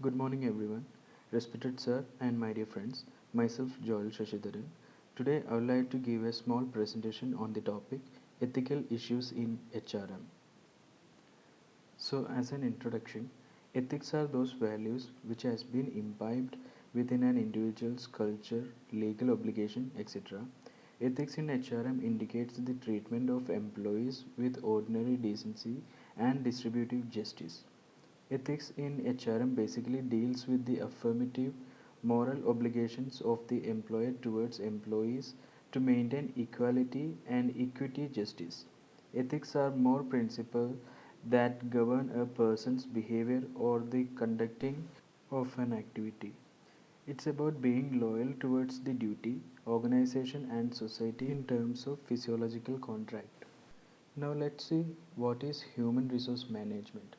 Good morning, everyone. Respected sir and my dear friends, myself Joel Sasidharan. Today, I would like to give a small presentation on the topic ethical issues in HRM. So, as an introduction, ethics are those values which has been imbibed within an individual's culture, legal obligation, etc. Ethics in HRM indicates the treatment of employees with ordinary decency and distributive justice. Ethics in HRM basically deals with the affirmative moral obligations of the employer towards employees to maintain equality and equity justice. Ethics are more principles that govern a person's behavior or the conducting of an activity. It's about being loyal towards the duty, organization, and society in terms of physiological contract. Now let's see what is human resource management.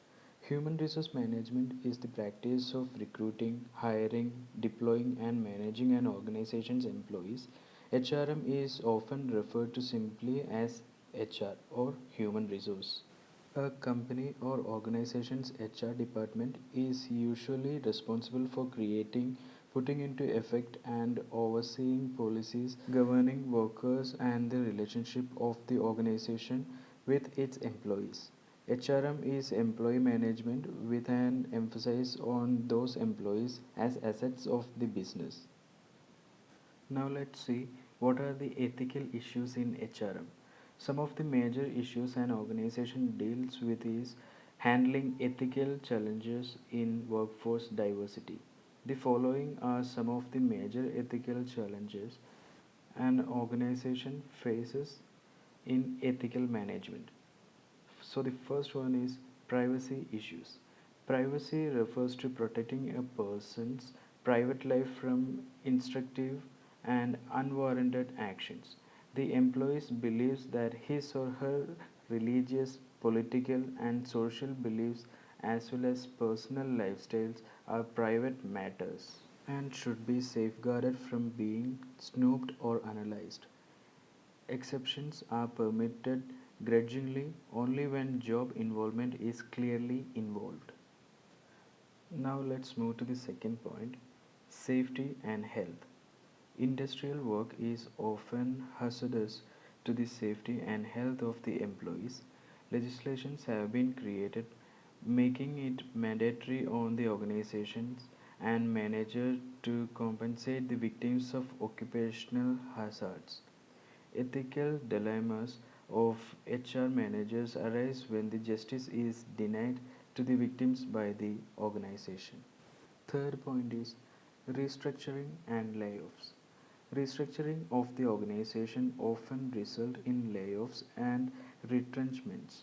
Human resource management is the practice of recruiting, hiring, deploying and managing an organization's employees. HRM is often referred to simply as HR or human resource. A company or organization's HR department is usually responsible for creating, putting into effect, and overseeing policies governing workers and the relationship of the organization with its employees. HRM is employee management with an emphasis on those employees as assets of the business. Now let's see what are the ethical issues in HRM. Some of the major issues an organization deals with is handling ethical challenges in workforce diversity. The following are some of the major ethical challenges an organization faces in ethical management. So the first one is privacy issues. Privacy refers to protecting a person's private life from instructive and unwarranted actions. The employee believes that his or her religious, political, and social beliefs as well as personal lifestyles are private matters and should be safeguarded from being snooped or analyzed. Exceptions are permitted grudgingly only when job involvement is clearly involved. Now let's move to the second point safety and health. Industrial work is often hazardous to the safety and health of the employees. Legislations have been created making it mandatory on the organizations and manager to compensate the victims of occupational hazards. Ethical dilemmas of HR managers arise when the justice is denied to the victims by the organization. Third point is restructuring and layoffs. Restructuring of the organization often result in layoffs and retrenchments.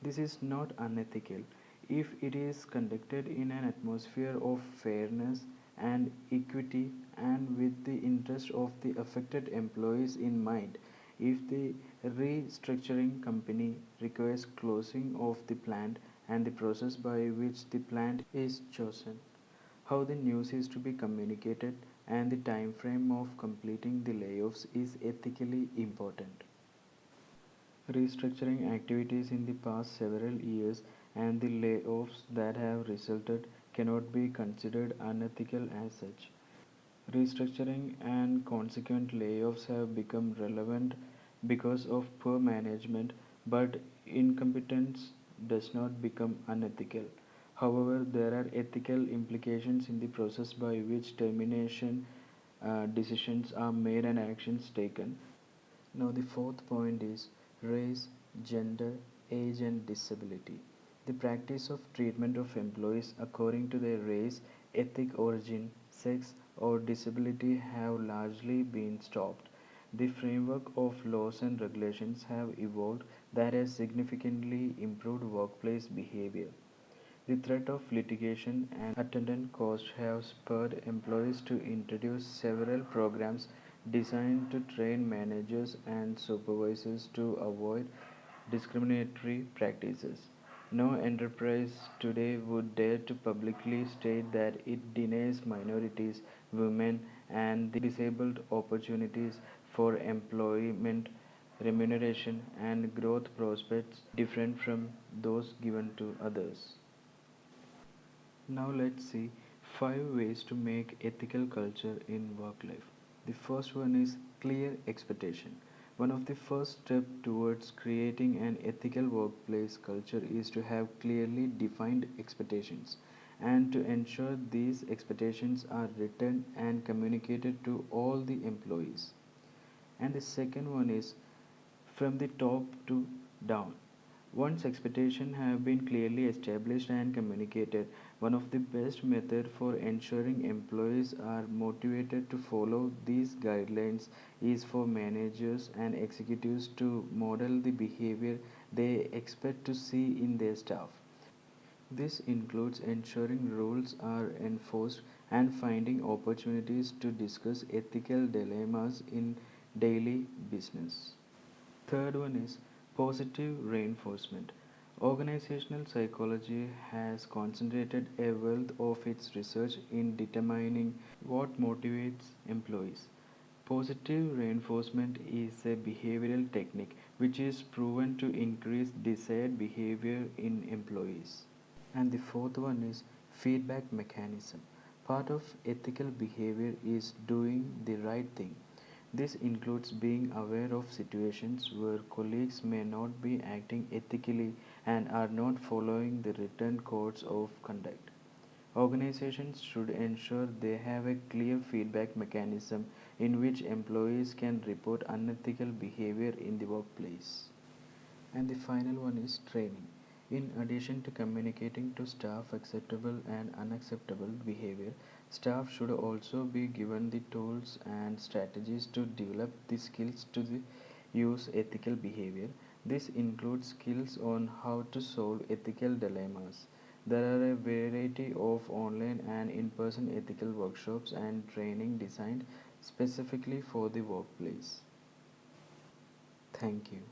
This is not unethical if it is conducted in an atmosphere of fairness and equity and with the interest of the affected employees in mind. If the restructuring company requires closing of the plant and the process by which the plant is chosen, how the news is to be communicated and the time frame of completing the layoffs is ethically important. Restructuring activities in the past several years and the layoffs that have resulted cannot be considered unethical as such. Restructuring and consequent layoffs have become relevant because of poor management, but incompetence does not become unethical. However, there are ethical implications in the process by which termination decisions are made and actions taken. Now, the fourth point is race, gender, age, and disability. The practice of treatment of employees according to their race, ethnic origin, sex, or disability have largely been stopped. The framework of laws and regulations have evolved that has significantly improved workplace behavior. The threat of litigation and attendant costs have spurred employees to introduce several programs designed to train managers and supervisors to avoid discriminatory practices. No enterprise today would dare to publicly state that it denies minorities, women, and the disabled opportunities for employment, remuneration, and growth prospects different from those given to others. Now let's see 5 ways to make ethical culture in work life. The first one is clear expectation. One of the first steps towards creating an ethical workplace culture is to have clearly defined expectations and to ensure these expectations are written and communicated to all the employees. And the second one is from the top to down. Once expectations have been clearly established and communicated, one of the best methods for ensuring employees are motivated to follow these guidelines is for managers and executives to model the behavior they expect to see in their staff. This includes ensuring rules are enforced and finding opportunities to discuss ethical dilemmas in daily business. Third one is positive reinforcement. Organizational psychology has concentrated a wealth of its research in determining what motivates employees. Positive reinforcement is a behavioral technique which is proven to increase desired behavior in employees. And the fourth one is feedback mechanism. Part of ethical behavior is doing the right thing. This includes being aware of situations where colleagues may not be acting ethically and are not following the written codes of conduct. Organizations should ensure they have a clear feedback mechanism in which employees can report unethical behavior in the workplace. And the final one is training. In addition to communicating to staff acceptable and unacceptable behavior, staff should also be given the tools and strategies to develop the skills to use ethical behavior. This includes skills on how to solve ethical dilemmas. There are a variety of online and in person ethical workshops and training designed specifically for the workplace. Thank you.